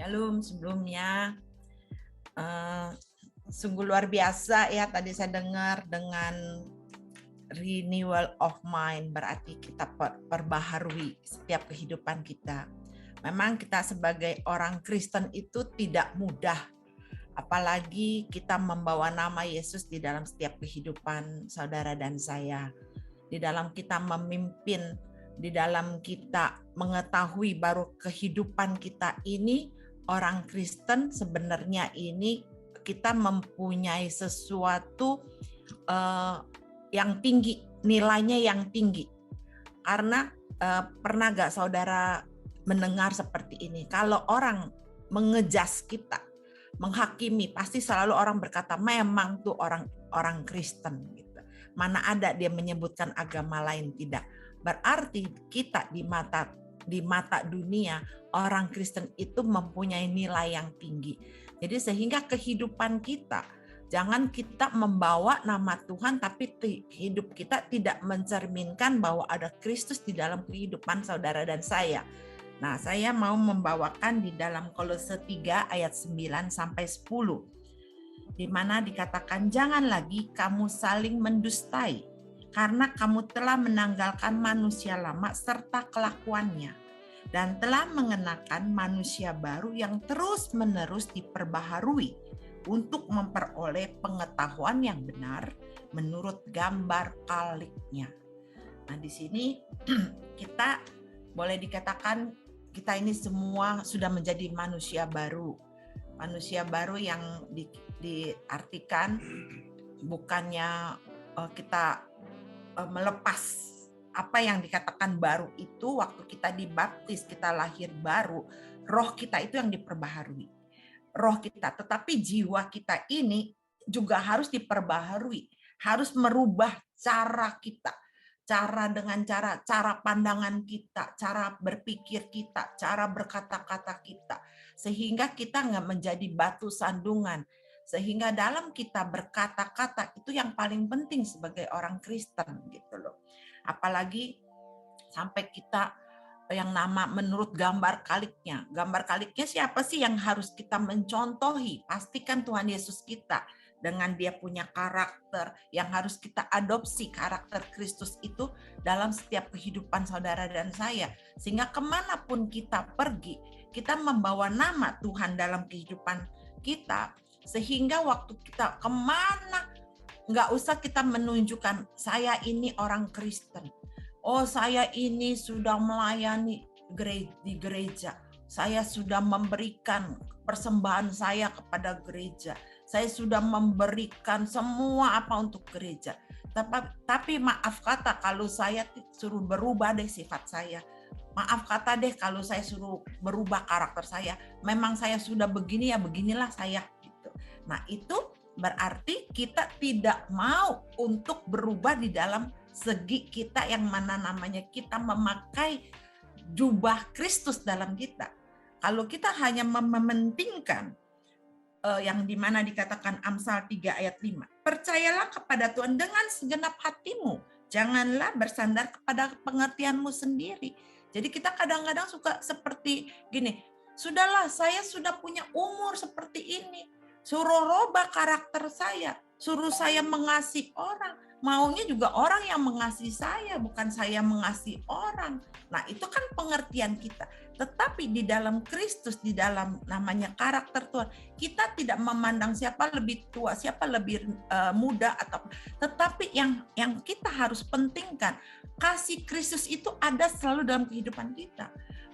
Shalom sebelumnya. Eh, Sungguh luar biasa ya tadi saya dengar dengan renewal of mind, berarti kita perbaharui setiap kehidupan kita. Memang kita sebagai orang Kristen itu tidak mudah, apalagi kita membawa nama Yesus di dalam setiap kehidupan saudara dan saya. Di dalam kita memimpin, di dalam kita mengetahui baru kehidupan kita ini, orang Kristen sebenarnya ini kita mempunyai sesuatu yang tinggi, nilainya yang tinggi. Karena pernah gak saudara mendengar seperti ini, kalau orang mengejas kita, menghakimi, pasti selalu orang berkata memang tuh orang Kristen gitu. Mana ada dia menyebutkan agama lain, tidak. Berarti kita di mata dunia, orang Kristen itu mempunyai nilai yang tinggi. Jadi sehingga kehidupan kita, jangan kita membawa nama Tuhan tapi hidup kita tidak mencerminkan bahwa ada Kristus di dalam kehidupan saudara dan saya. Nah, saya mau membawakan di dalam Kolose 3 ayat 9 sampai 10. Di mana dikatakan jangan lagi kamu saling mendustai karena kamu telah menanggalkan manusia lama serta kelakuannya dan telah mengenakan manusia baru yang terus-menerus diperbaharui untuk memperoleh pengetahuan yang benar menurut gambar kaliknya. Nah, di sini kita boleh dikatakan kita ini semua sudah menjadi manusia baru. Manusia baru yang diartikan bukannya kita melepas apa yang dikatakan baru itu waktu kita dibaptis, kita lahir baru, roh kita itu yang diperbaharui. Roh kita, tetapi jiwa kita ini juga harus diperbaharui, harus merubah cara kita, cara pandangan kita, cara berpikir kita, cara berkata-kata kita, sehingga kita nggak menjadi batu sandungan. Sehingga dalam kita berkata-kata itu yang paling penting sebagai orang Kristen gitu loh. Apalagi sampai kita yang nama menurut gambar kaliknya. Gambar kaliknya siapa sih yang harus kita mencontohi? Pastikan Tuhan Yesus kita dengan dia punya karakter yang harus kita adopsi, karakter Kristus itu dalam setiap kehidupan saudara dan saya. Sehingga kemanapun kita pergi, kita membawa nama Tuhan dalam kehidupan kita. Sehingga waktu kita kemana, nggak usah kita menunjukkan saya ini orang Kristen. Oh, saya ini sudah melayani di gereja. Saya sudah memberikan persembahan saya kepada gereja. Saya sudah memberikan semua apa untuk gereja. Tapi maaf kata kalau saya suruh berubah deh sifat saya. Maaf kata deh kalau saya suruh berubah karakter saya. Memang saya sudah begini ya beginilah saya gitu. Nah, itu berarti kita tidak mau untuk berubah di dalam segi kita yang mana namanya kita memakai jubah Kristus dalam kita. Kalau kita hanya mementingkan yang dimana dikatakan Amsal 3 ayat 5. Percayalah kepada Tuhan dengan segenap hatimu. Janganlah bersandar kepada pengertianmu sendiri. Jadi kita kadang-kadang suka seperti gini, sudahlah saya sudah punya umur seperti ini. Suruh rubah karakter saya. Suruh saya mengasihi orang. Maunya juga orang yang mengasihi saya, bukan saya mengasihi orang. Nah, itu kan pengertian kita. Tetapi di dalam Kristus, di dalam namanya karakter Tuhan, kita tidak memandang siapa lebih tua, siapa lebih muda, tetapi yang kita harus pentingkan, kasih Kristus itu ada selalu dalam kehidupan kita.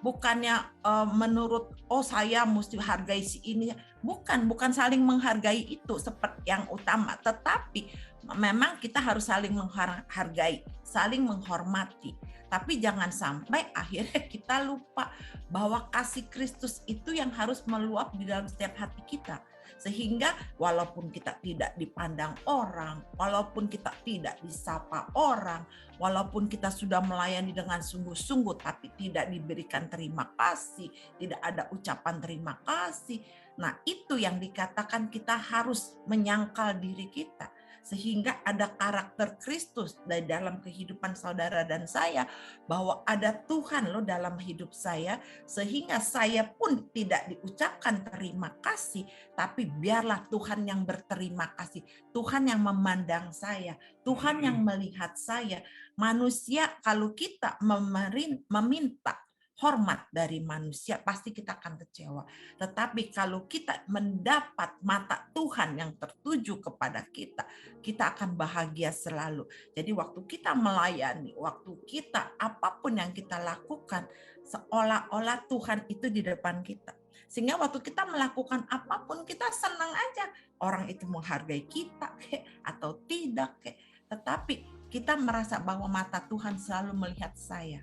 Bukannya menurut, oh saya mesti hargai si ini. Bukan saling menghargai itu seperti yang utama. Tetapi memang kita harus saling menghargai, saling menghormati. Tapi jangan sampai akhirnya kita lupa bahwa kasih Kristus itu yang harus meluap di dalam setiap hati kita. Sehingga walaupun kita tidak dipandang orang, walaupun kita tidak disapa orang, walaupun kita sudah melayani dengan sungguh-sungguh tapi tidak diberikan terima kasih, tidak ada ucapan terima kasih. Nah, itu yang dikatakan kita harus menyangkal diri kita. sehingga ada karakter Kristus di dalam kehidupan saudara dan saya, bahwa ada Tuhan loh dalam hidup saya, sehingga saya pun tidak diucapkan terima kasih, tapi biarlah Tuhan yang berterima kasih, Tuhan yang memandang saya, Tuhan yang melihat saya. Manusia kalau kita meminta hormat dari manusia, pasti kita akan kecewa. Tetapi kalau kita mendapat mata Tuhan yang tertuju kepada kita, kita akan bahagia selalu. Jadi waktu kita melayani, waktu kita apapun yang kita lakukan, seolah-olah Tuhan itu di depan kita. Sehingga waktu kita melakukan apapun, kita senang aja. Orang itu menghargai kita atau tidak. Tetapi kita merasa bahwa mata Tuhan selalu melihat saya.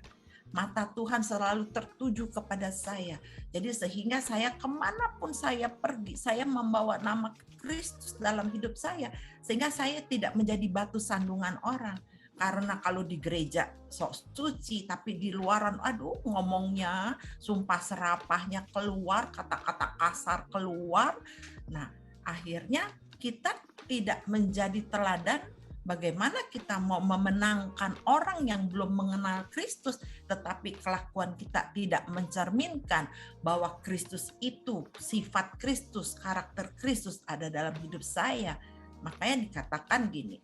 Mata Tuhan selalu tertuju kepada saya. Jadi sehingga saya kemanapun saya pergi, saya membawa nama Kristus dalam hidup saya. Sehingga saya tidak menjadi batu sandungan orang. Karena kalau di gereja sok suci, tapi di luaran, aduh ngomongnya, sumpah serapahnya keluar, kata-kata kasar keluar. Nah, akhirnya kita tidak menjadi teladan. Bagaimana kita mau memenangkan orang yang belum mengenal Kristus, tetapi kelakuan kita tidak mencerminkan bahwa Kristus itu, sifat Kristus, karakter Kristus ada dalam hidup saya. Makanya dikatakan gini,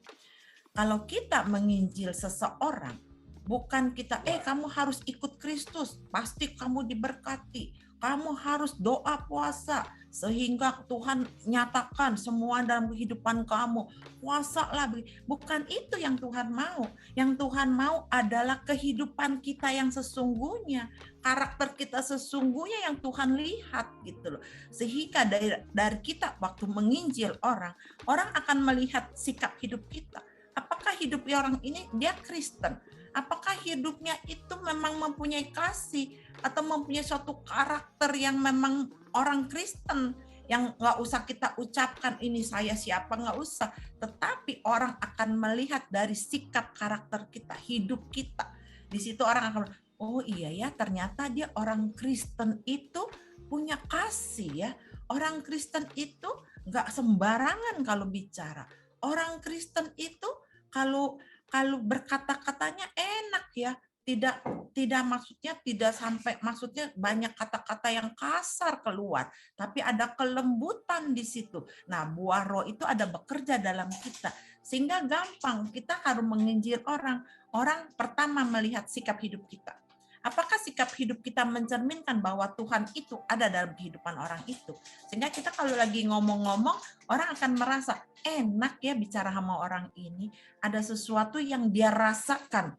kalau kita menginjil seseorang, bukan kita, kamu harus ikut Kristus, pasti kamu diberkati. Kamu harus doa puasa, sehingga Tuhan nyatakan semua dalam kehidupan kamu. Puasalah, bukan itu yang Tuhan mau. Yang Tuhan mau adalah kehidupan kita yang sesungguhnya, karakter kita sesungguhnya yang Tuhan lihat gitu loh. Sehingga dari kita waktu menginjil orang akan melihat sikap hidup kita. Apakah hidup orang ini dia Kristen? Apakah hidupnya itu memang mempunyai kasih atau mempunyai suatu karakter yang memang orang Kristen, yang nggak usah kita ucapkan ini saya siapa, nggak usah. Tetapi orang akan melihat dari sikap karakter kita, hidup kita. Di situ orang akan, oh iya ya, ternyata dia orang Kristen itu punya kasih ya. Orang Kristen itu nggak sembarangan kalau bicara. Orang Kristen itu kalau berkata-katanya enak ya, tidak maksudnya tidak sampai maksudnya banyak kata-kata yang kasar keluar, tapi ada kelembutan di situ. Nah, buah roh itu ada bekerja dalam kita, sehingga gampang kita harus menginjil orang. Orang pertama melihat sikap hidup kita. Apakah sikap hidup kita mencerminkan bahwa Tuhan itu ada dalam kehidupan orang itu? Sehingga kita kalau lagi ngomong-ngomong, orang akan merasa enak ya bicara sama orang ini. Ada sesuatu yang dia rasakan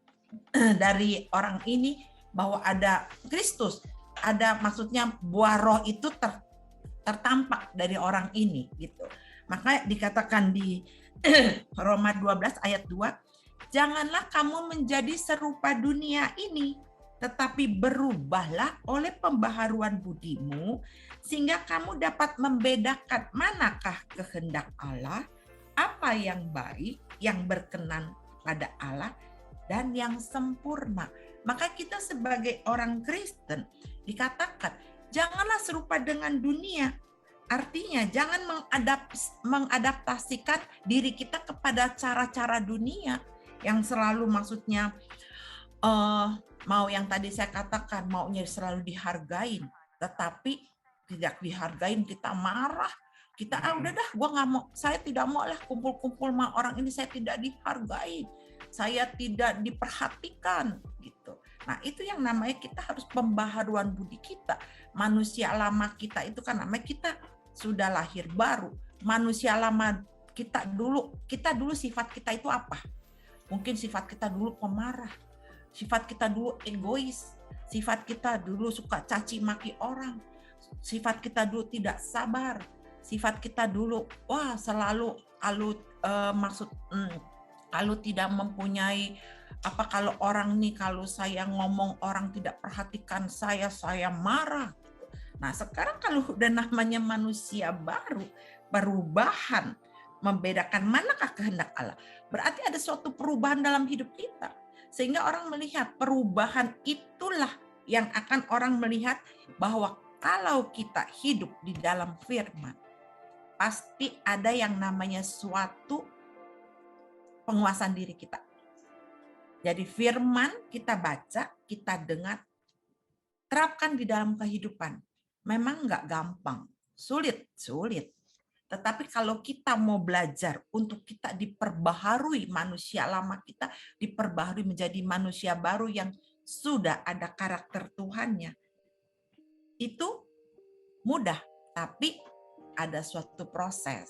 dari orang ini, bahwa ada Kristus. Ada maksudnya buah roh itu tertampak dari orang ini gitu. Maka dikatakan di Roma 12 ayat 2, janganlah kamu menjadi serupa dunia ini, tetapi berubahlah oleh pembaharuan budimu, sehingga kamu dapat membedakan manakah kehendak Allah, apa yang baik, yang berkenan pada Allah, dan yang sempurna. Maka kita sebagai orang Kristen dikatakan, janganlah serupa dengan dunia. Artinya jangan mengadaptasikan diri kita kepada cara-cara dunia yang selalu maksudnya mau yang tadi saya katakan, maunya selalu dihargain, tetapi tidak dihargain kita marah. Kita udah dah, gua nggak mau, saya tidak mau lah kumpul-kumpul sama orang ini, saya tidak dihargai, saya tidak diperhatikan gitu. Nah, itu yang namanya kita harus pembaharuan budi kita. Manusia lama kita itu kan namanya kita sudah lahir baru. Manusia lama kita dulu sifat kita itu apa? Mungkin sifat kita dulu pemarah. Sifat kita dulu egois, sifat kita dulu suka caci maki orang, sifat kita dulu tidak sabar, sifat kita dulu selalu kalau tidak mempunyai apa, kalau orang nih, kalau saya ngomong orang tidak perhatikan saya marah. Nah, sekarang kalau udah namanya manusia baru, perubahan, membedakan manakah kehendak Allah, berarti ada suatu perubahan dalam hidup kita. Sehingga orang melihat perubahan itulah yang akan orang melihat bahwa kalau kita hidup di dalam firman, pasti ada yang namanya suatu penguasaan diri kita. Jadi firman kita baca, kita dengar, terapkan di dalam kehidupan. Memang nggak gampang, sulit. Tetapi kalau kita mau belajar untuk kita diperbaharui, manusia lama kita diperbaharui menjadi manusia baru yang sudah ada karakter Tuhannya, itu mudah, tapi ada suatu proses.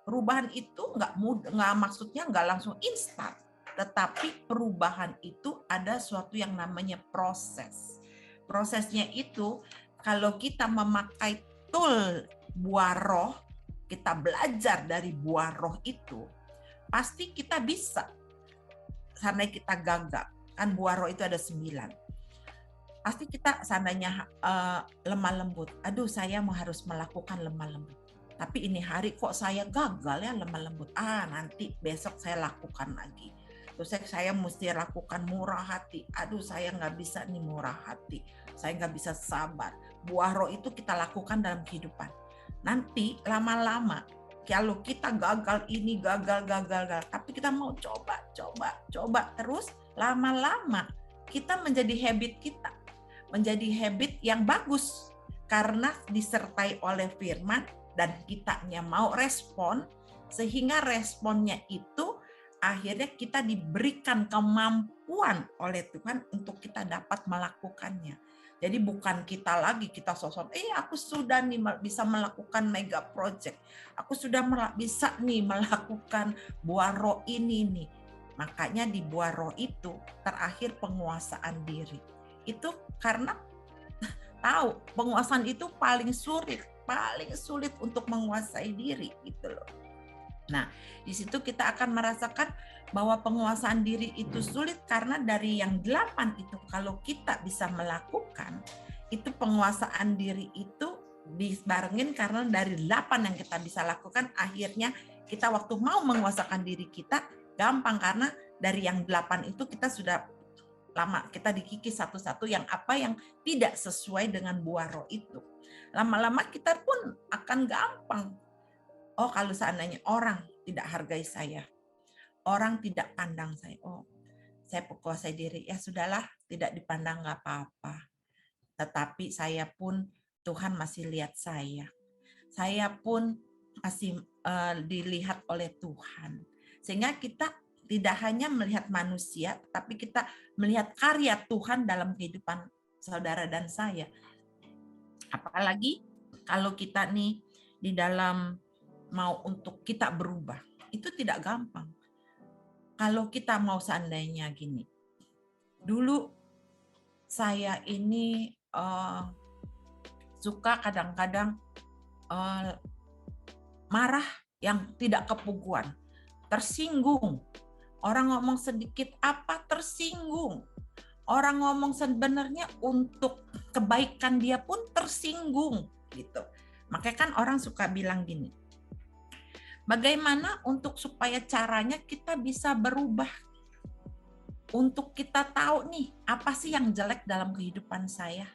Perubahan itu nggak mudah, maksudnya nggak langsung instan, tetapi perubahan itu ada suatu yang namanya proses. Prosesnya itu kalau kita memakai tool buah roh, kita belajar dari buah roh itu, pasti kita bisa. Seandainya kita gagal, kan buah roh itu ada 9. Pasti kita seandainya lemah lembut, aduh saya harus melakukan lemah lembut. Tapi ini hari kok saya gagal ya lemah lembut. Nanti besok saya lakukan lagi. Terus saya mesti lakukan murah hati. Aduh saya nggak bisa nih murah hati. Saya nggak bisa sabar. Buah roh itu kita lakukan dalam kehidupan. Nanti lama-lama kalau kita gagal ini, gagal, tapi kita mau coba terus, lama-lama kita menjadi habit kita. Menjadi habit yang bagus karena disertai oleh firman dan kitanya mau respon, sehingga responnya itu akhirnya kita diberikan kemampuan oleh Tuhan untuk kita dapat melakukannya. Jadi bukan kita lagi, kita sosok, aku sudah nih bisa melakukan mega project. Aku sudah bisa nih melakukan buah roh ini nih. Makanya di buah roh itu terakhir penguasaan diri. Itu karena tahu penguasaan itu paling sulit untuk menguasai diri gitu loh. Nah, di situ kita akan merasakan bahwa penguasaan diri itu sulit karena dari yang 8 itu kalau kita bisa melakukan, itu penguasaan diri itu dibarengin karena dari 8 yang kita bisa lakukan, akhirnya kita waktu mau menguasakan diri kita gampang karena dari yang 8 itu kita sudah lama kita dikikis satu-satu yang apa yang tidak sesuai dengan buah roh itu. Lama-lama kita pun akan gampang. Oh, kalau seandainya orang tidak hargai saya, orang tidak pandang saya, saya menguasai diri, ya sudahlah, tidak dipandang nggak apa-apa. Tetapi saya pun, Tuhan masih lihat saya. Saya pun masih dilihat oleh Tuhan. Sehingga kita tidak hanya melihat manusia, tapi kita melihat karya Tuhan dalam kehidupan saudara dan saya. Apalagi kalau kita nih di dalam mau untuk kita berubah, itu tidak gampang. Kalau kita mau seandainya gini, dulu saya ini suka kadang-kadang marah yang tidak kepuguan, tersinggung. Orang ngomong sedikit apa tersinggung. Orang ngomong sebenarnya untuk kebaikan dia pun tersinggung gitu. Makanya kan orang suka bilang gini, bagaimana untuk supaya caranya kita bisa berubah? Untuk kita tahu nih, apa sih yang jelek dalam kehidupan saya?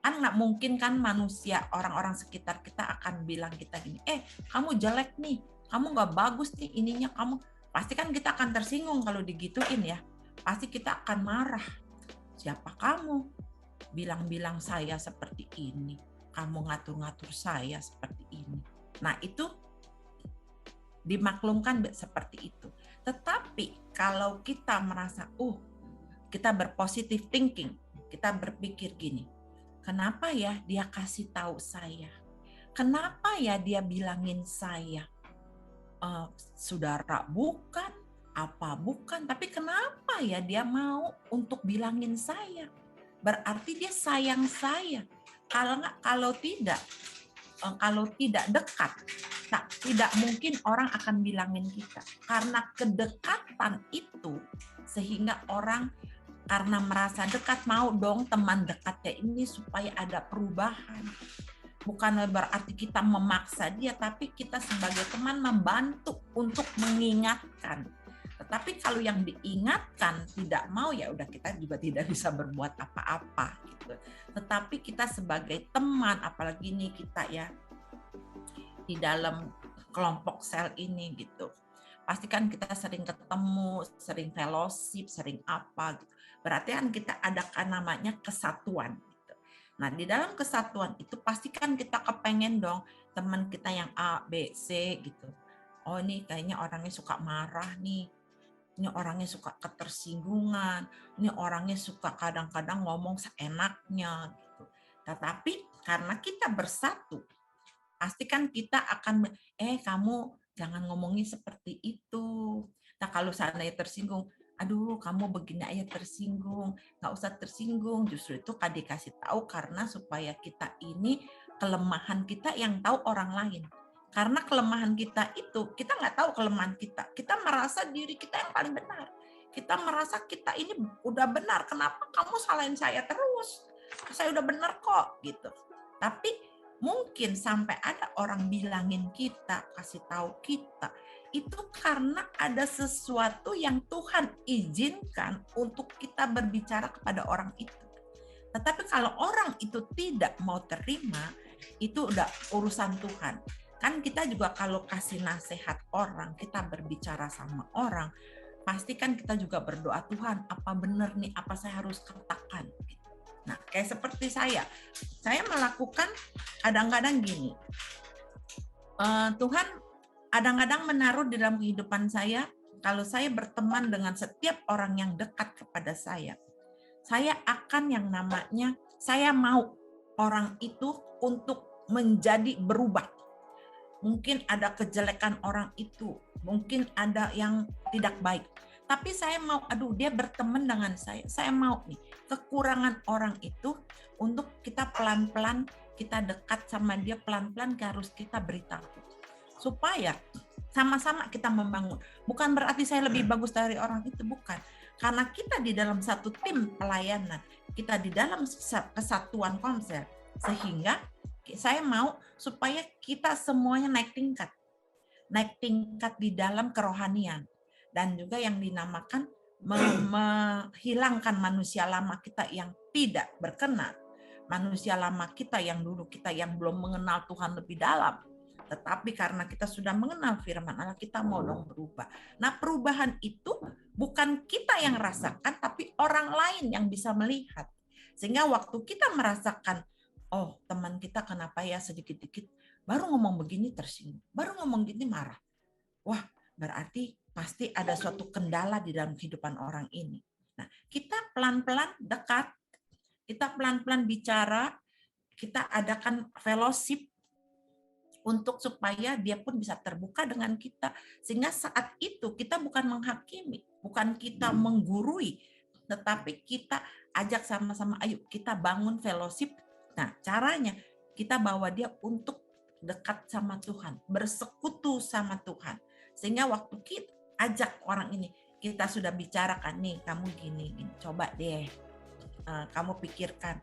Kan nggak mungkin kan manusia, orang-orang sekitar kita akan bilang kita gini, kamu jelek nih, kamu nggak bagus nih ininya, kamu. Pasti kan kita akan tersinggung kalau digituin ya. Pasti kita akan marah. Siapa kamu? Bilang-bilang saya seperti ini. Kamu ngatur-ngatur saya seperti ini. Nah itu dimaklumkan seperti itu. Tetapi kalau kita merasa, kita berpositive thinking, kita berpikir gini, kenapa ya dia kasih tahu saya? Kenapa ya dia bilangin saya? Saudara bukan, apa bukan, tapi kenapa ya dia mau untuk bilangin saya? Berarti dia sayang saya. Kalau tidak dekat, tidak mungkin orang akan bilangin kita. Karena kedekatan itu sehingga orang karena merasa dekat mau dong teman dekatnya ini supaya ada perubahan. Bukan berarti kita memaksa dia, tapi kita sebagai teman membantu untuk mengingatkan. Tetapi kalau yang diingatkan tidak mau, ya udah kita juga tidak bisa berbuat apa-apa gitu. Tetapi kita sebagai teman, apalagi nih kita ya di dalam kelompok sel ini gitu, pastikan kita sering ketemu, sering fellowship, sering apa gitu. Berarti kan kita adakan namanya kesatuan gitu. Nah, di dalam kesatuan itu pastikan kita kepengen dong teman kita yang A, B, C gitu. Oh, ini kayaknya orangnya suka marah nih. Ini orangnya suka ketersinggungan. Ini orangnya suka kadang-kadang ngomong seenaknya gitu. Tetapi karena kita bersatu, pastikan kita akan kamu jangan ngomongin seperti itu. Nah, kalau seandainya tersinggung, aduh kamu begini aja tersinggung, nggak usah tersinggung. Justru itu dikasih tahu karena supaya kita ini kelemahan kita yang tahu orang lain. Karena kelemahan kita itu, kita nggak tahu kelemahan kita. Kita merasa diri kita yang paling benar. Kita merasa kita ini udah benar. Kenapa kamu salahin saya terus? Saya udah benar kok gitu. Tapi mungkin sampai ada orang bilangin kita, kasih tahu kita, itu karena ada sesuatu yang Tuhan izinkan untuk kita berbicara kepada orang itu. Tetapi kalau orang itu tidak mau terima, itu udah urusan Tuhan. Kan kita juga kalau kasih nasihat orang, kita berbicara sama orang, pastikan kita juga berdoa, Tuhan, apa benar nih, apa saya harus katakan. Nah, kayak seperti saya melakukan kadang-kadang gini, Tuhan kadang-kadang menaruh di dalam kehidupan saya, kalau saya berteman dengan setiap orang yang dekat kepada saya akan yang namanya, saya mau orang itu untuk menjadi berubah. Mungkin ada kejelekan orang itu, mungkin ada yang tidak baik. Tapi saya mau, dia berteman dengan saya mau nih, kekurangan orang itu untuk kita pelan-pelan, kita dekat sama dia pelan-pelan harus kita beritahu. Supaya sama-sama kita membangun. Bukan berarti saya lebih bagus dari orang itu, bukan. Karena kita di dalam satu tim pelayanan, kita di dalam kesatuan konsep, sehingga saya mau supaya kita semuanya naik tingkat di dalam kerohanian. Dan juga yang dinamakan menghilangkan manusia lama kita yang tidak berkenan. Manusia lama kita yang dulu kita yang belum mengenal Tuhan lebih dalam. Tetapi karena kita sudah mengenal firman Allah, kita mau dong berubah. Nah, perubahan itu bukan kita yang rasakan, tapi orang lain yang bisa melihat. Sehingga waktu kita merasakan, oh teman kita kenapa ya sedikit-dikit baru ngomong begini tersinggung, baru ngomong gini marah. Wah, berarti pasti ada suatu kendala di dalam kehidupan orang ini. Nah, kita pelan-pelan dekat, kita pelan-pelan bicara, kita adakan fellowship untuk supaya dia pun bisa terbuka dengan kita. Sehingga saat itu kita bukan menghakimi, bukan kita menggurui, tetapi kita ajak sama-sama, ayo kita bangun fellowship. Nah, caranya kita bawa dia untuk dekat sama Tuhan, bersekutu sama Tuhan. Sehingga waktu kita ajak orang ini, kita sudah bicarakan nih, kamu gini, coba deh, kamu pikirkan.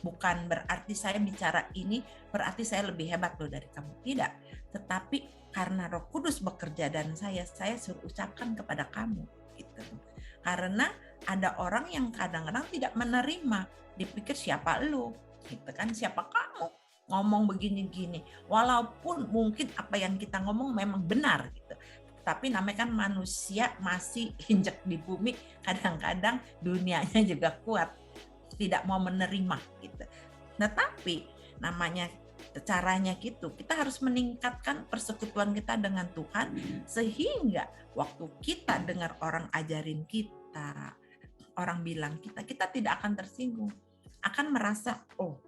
Bukan berarti saya bicara ini, berarti saya lebih hebat loh dari kamu. Tidak, tetapi karena Roh Kudus bekerja dan saya suruh ucapkan kepada kamu. Gitu. Karena ada orang yang kadang-kadang tidak menerima, dipikir siapa lu, gitu kan, siapa kamu ngomong begini-gini. Walaupun mungkin apa yang kita ngomong memang benar, gitu. Tapi namanya kan manusia masih injek di bumi, kadang-kadang dunianya juga kuat, tidak mau menerima gitu. Nah, tapi namanya caranya gitu, kita harus meningkatkan persekutuan kita dengan Tuhan sehingga waktu kita dengar orang ajarin kita, orang bilang kita tidak akan tersinggung, akan merasa oh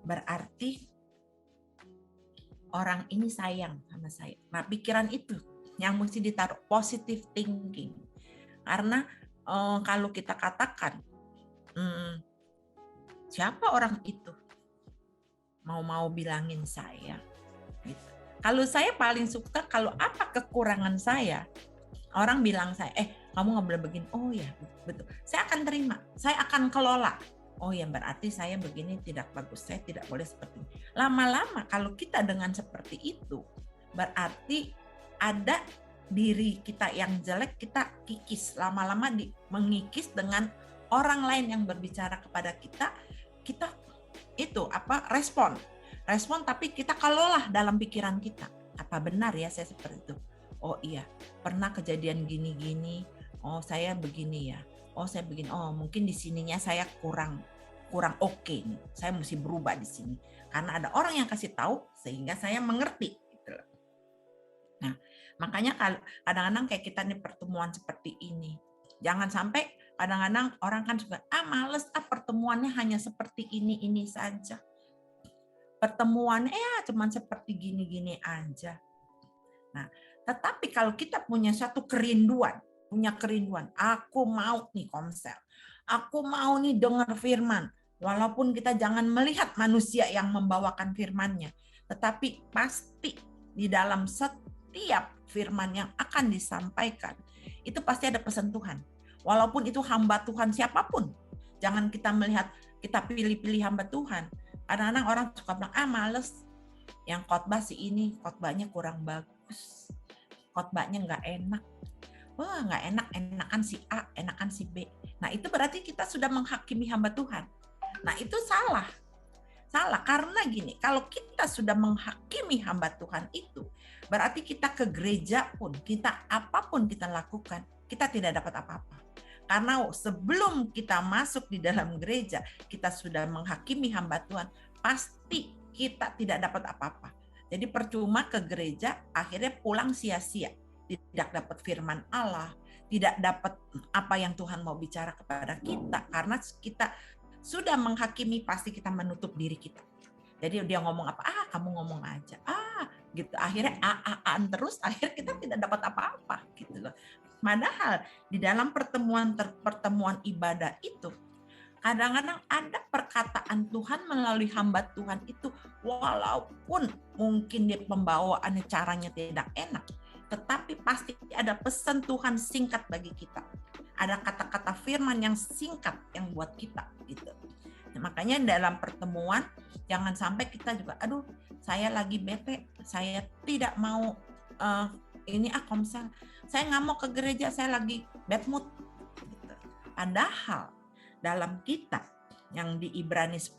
berarti orang ini sayang sama saya. Nah, pikiran itu yang mesti ditaruh, positive thinking. Karena kalau kita katakan siapa orang itu mau bilangin saya gitu. Kalau saya paling suka kalau apa kekurangan saya, orang bilang saya, kamu nggak boleh begini. Oh ya, betul. Saya akan terima, saya akan kelola. Oh ya, berarti saya begini tidak bagus, saya tidak boleh seperti ini. Lama-lama kalau kita dengan seperti itu, berarti ada diri kita yang jelek, kita kikis. Lama-lama mengikis dengan orang lain yang berbicara kepada kita itu respon tapi kita kelola dalam pikiran kita, apa benar ya saya seperti itu, oh iya, pernah kejadian gini-gini, oh saya begini ya, oh saya begini, oh mungkin di sininya saya kurang oke nih, saya mesti berubah di sini. Karena ada orang yang kasih tahu sehingga saya mengerti. Gitu. Nah, makanya kadang-kadang kayak kita nih pertemuan seperti ini, jangan sampai kadang-kadang orang kan suka, males pertemuannya hanya seperti ini saja. Pertemuannya cuman seperti gini-gini aja. Nah, tetapi kalau kita punya satu kerinduan, aku mau nih komsel, aku mau nih dengar firman, walaupun kita jangan melihat manusia yang membawakan firman-Nya, tetapi pasti di dalam setiap firman yang akan disampaikan, itu pasti ada pesan Tuhan. Walaupun itu hamba Tuhan siapapun, jangan kita melihat kita pilih-pilih hamba Tuhan. Kadang-kadang orang suka bilang, males, yang khotbah si ini, khotbahnya kurang bagus, khotbahnya nggak enak. Wah, nggak enak, enakan si A, enakan si B. Nah, itu berarti kita sudah menghakimi hamba Tuhan. Nah, itu salah. Salah, karena gini, kalau kita sudah menghakimi hamba Tuhan itu, berarti kita ke gereja pun, kita apapun kita lakukan, kita tidak dapat apa-apa. Karena sebelum kita masuk di dalam gereja, kita sudah menghakimi hamba Tuhan, pasti kita tidak dapat apa-apa. Jadi percuma ke gereja, akhirnya pulang sia-sia. Tidak dapat firman Allah, tidak dapat apa yang Tuhan mau bicara kepada kita, karena kita sudah menghakimi, pasti kita menutup diri kita. Jadi dia ngomong apa, kamu ngomong aja, gitu. Akhirnya terus, akhirnya kita tidak dapat apa-apa, gitu loh. Padahal di dalam pertemuan ibadah itu, kadang-kadang ada perkataan Tuhan melalui hamba Tuhan itu, walaupun mungkin dia pembawaannya caranya tidak enak, tetapi pasti ada pesan Tuhan singkat bagi kita. Ada kata-kata firman yang singkat yang buat kita gitu. Nah, makanya dalam pertemuan jangan sampai kita juga, saya lagi bete, saya tidak mau komsel, saya nggak mau ke gereja, saya lagi bad mood. Gitu. Padahal dalam kitab yang di Ibrani 10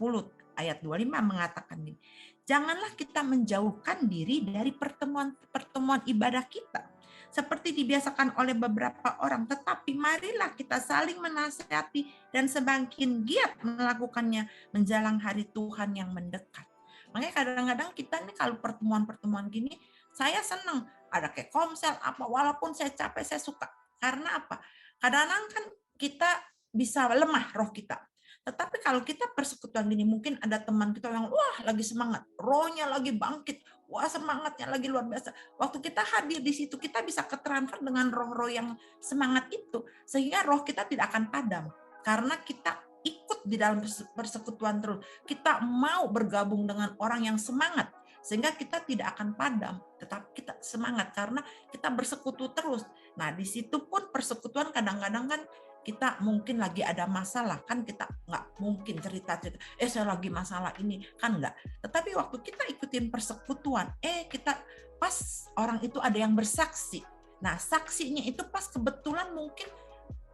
ayat 25 mengatakan ini, janganlah kita menjauhkan diri dari pertemuan ibadah kita seperti dibiasakan oleh beberapa orang, tetapi marilah kita saling menasihati dan semakin giat melakukannya menjelang hari Tuhan yang mendekat. Makanya kadang-kadang kita nih kalau pertemuan-pertemuan gini, saya senang ada kayak komsel apa, walaupun saya capek, saya suka. Karena apa? Kadang-kadang kan kita bisa lemah roh kita. Tetapi kalau kita persekutuan gini, mungkin ada teman kita yang lagi semangat, rohnya lagi bangkit, semangatnya lagi luar biasa. Waktu kita hadir di situ, kita bisa ketransfer dengan roh-roh yang semangat itu, sehingga roh kita tidak akan padam. Karena kita ikut di dalam persekutuan terus. Kita mau bergabung dengan orang yang semangat, sehingga kita tidak akan padam, tetapi kita semangat karena kita bersekutu terus. Nah, di situ pun persekutuan kadang-kadang kan kita mungkin lagi ada masalah, kan kita nggak mungkin cerita saya lagi masalah ini, kan nggak. Tetapi waktu kita ikutin persekutuan, kita pas orang itu ada yang bersaksi. Nah, saksinya itu pas kebetulan mungkin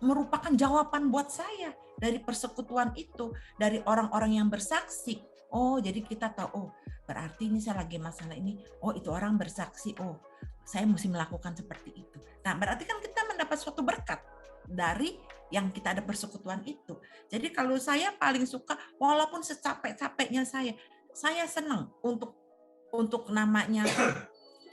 merupakan jawaban buat saya dari persekutuan itu, dari orang-orang yang bersaksi. Jadi kita tahu, berarti ini saya lagi masalah ini. Itu orang bersaksi. Saya mesti melakukan seperti itu. Nah, berarti kan kita mendapat suatu berkat dari yang kita ada persekutuan itu. Jadi kalau saya paling suka, walaupun secapek-capeknya saya senang untuk namanya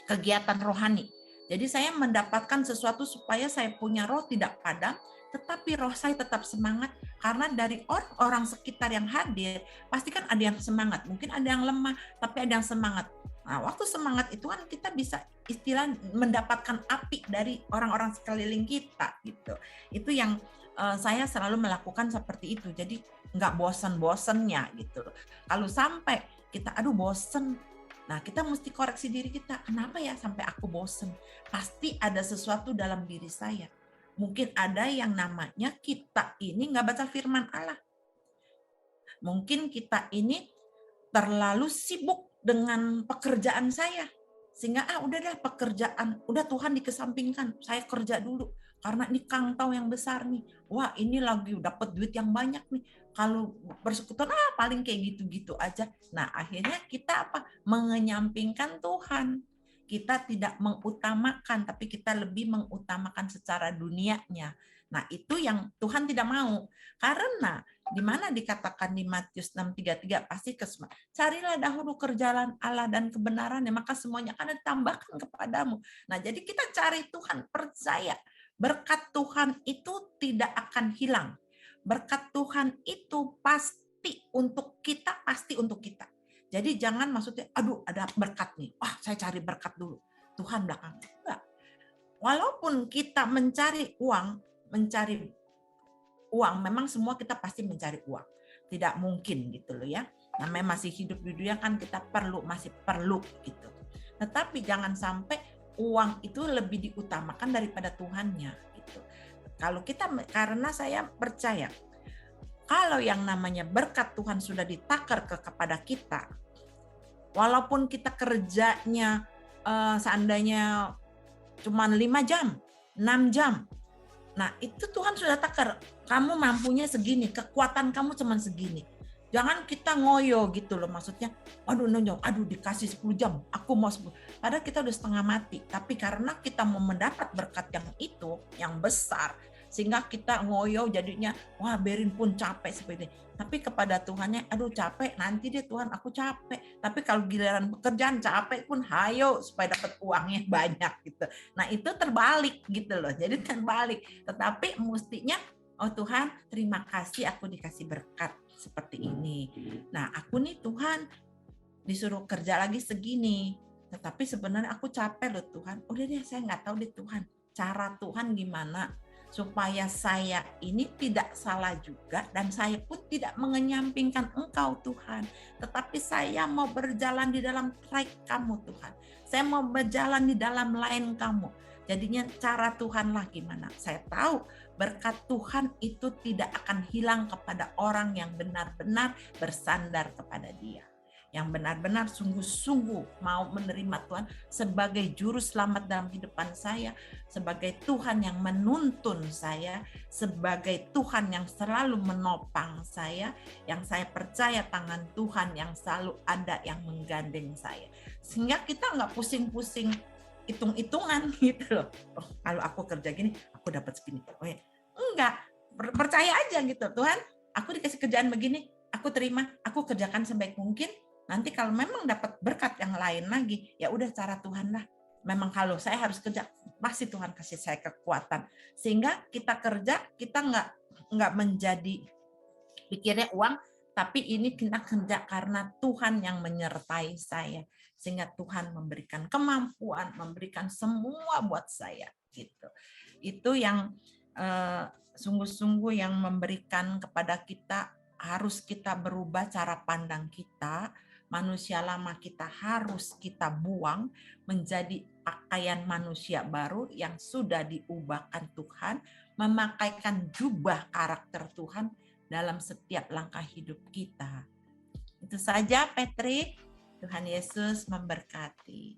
kegiatan rohani. Jadi saya mendapatkan sesuatu supaya saya punya roh tidak padam, tetapi roh saya tetap semangat, karena dari orang-orang sekitar yang hadir, pasti kan ada yang semangat, mungkin ada yang lemah, tapi ada yang semangat. Nah, waktu semangat itu kan kita bisa istilah mendapatkan api dari orang-orang sekeliling kita gitu. Itu yang saya selalu melakukan seperti itu. Jadi nggak bosan-bosannya gitu. Kalau sampai kita bosan, nah kita mesti koreksi diri kita. Kenapa ya sampai aku bosan? Pasti ada sesuatu dalam diri saya. Mungkin ada yang namanya kita ini nggak baca firman Allah. Mungkin kita ini terlalu sibuk dengan pekerjaan saya. Sehingga udah pekerjaan, udah Tuhan dikesampingkan, saya kerja dulu. Karena ini kangkau yang besar nih. Wah, ini lagi dapat duit yang banyak nih. Kalau persekutuan paling kayak gitu-gitu aja. Nah, akhirnya kita mengenyampingkan Tuhan. Kita tidak mengutamakan, tapi kita lebih mengutamakan secara dunianya. Nah, itu yang Tuhan tidak mau. Karena di mana dikatakan di Matius 6:33 pasti carilah dahulu kerjaan Allah dan kebenarannya, maka semuanya akan ditambahkan kepadamu. Nah, jadi kita cari Tuhan, percaya berkat Tuhan itu tidak akan hilang. Berkat Tuhan itu pasti untuk kita, pasti untuk kita. Jadi jangan maksudnya, aduh ada berkat nih, wah saya cari berkat dulu, Tuhan belakang. Enggak. Walaupun kita mencari uang, memang semua kita pasti mencari uang. Tidak mungkin gitu loh ya. Namanya masih hidup di dunia kan kita masih perlu gitu. Tetapi jangan sampai uang itu lebih diutamakan daripada Tuhannya gitu. Karena saya percaya kalau yang namanya berkat Tuhan sudah ditakar kepada kita, walaupun kita kerjanya seandainya cuma 5 jam, 6 jam, nah itu Tuhan sudah takar, kamu mampunya segini, kekuatan kamu cuma segini. Jangan kita ngoyo gitu loh, maksudnya, aduh dikasih 10 jam, aku mau 10. Padahal kita udah setengah mati, tapi karena kita mau mendapat berkat yang itu, yang besar, sehingga kita ngoyo jadinya, wah berin pun capek seperti ini. Tapi kepada Tuhannya, aduh capek, nanti deh Tuhan aku capek. Tapi kalau giliran pekerjaan capek pun, hayo supaya dapat uangnya banyak gitu. Nah itu terbalik gitu loh, jadi terbalik. Tetapi mestinya, oh Tuhan terima kasih aku dikasih berkat seperti ini. Nah aku nih Tuhan disuruh kerja lagi segini. Tetapi sebenarnya aku capek loh Tuhan. Udah deh saya nggak tahu deh Tuhan. Cara Tuhan gimana supaya saya ini tidak salah juga dan saya pun tidak mengenyampingkan Engkau Tuhan, tetapi saya mau berjalan di dalam track kamu Tuhan, saya mau berjalan di dalam line kamu. Jadinya cara Tuhanlah gimana. Saya tahu berkat Tuhan itu tidak akan hilang kepada orang yang benar-benar bersandar kepada Dia, yang benar-benar sungguh-sungguh mau menerima Tuhan sebagai juru selamat dalam kehidupan saya, sebagai Tuhan yang menuntun saya, sebagai Tuhan yang selalu menopang saya, yang saya percaya tangan Tuhan yang selalu ada yang menggandeng saya. Sehingga kita nggak pusing-pusing hitung-hitungan gitu loh. Oh, kalau aku kerja gini, aku dapat segini. Oh ya, enggak, percaya aja gitu. Tuhan, aku dikasih kerjaan begini, aku terima, aku kerjakan sebaik mungkin. Nanti kalau memang dapat berkat yang lain lagi, ya udah cara Tuhan lah. Memang kalau saya harus kerja, pasti Tuhan kasih saya kekuatan. Sehingga kita kerja, kita nggak menjadi pikirnya uang, tapi ini kita kerja karena Tuhan yang menyertai saya. Sehingga Tuhan memberikan kemampuan, memberikan semua buat saya. Gitu. Itu yang sungguh-sungguh yang memberikan kepada kita, harus kita berubah cara pandang kita. Manusia lama kita harus kita buang menjadi pakaian manusia baru yang sudah diubahkan Tuhan, memakaikan jubah karakter Tuhan dalam setiap langkah hidup kita. Itu saja Petri. Tuhan Yesus memberkati.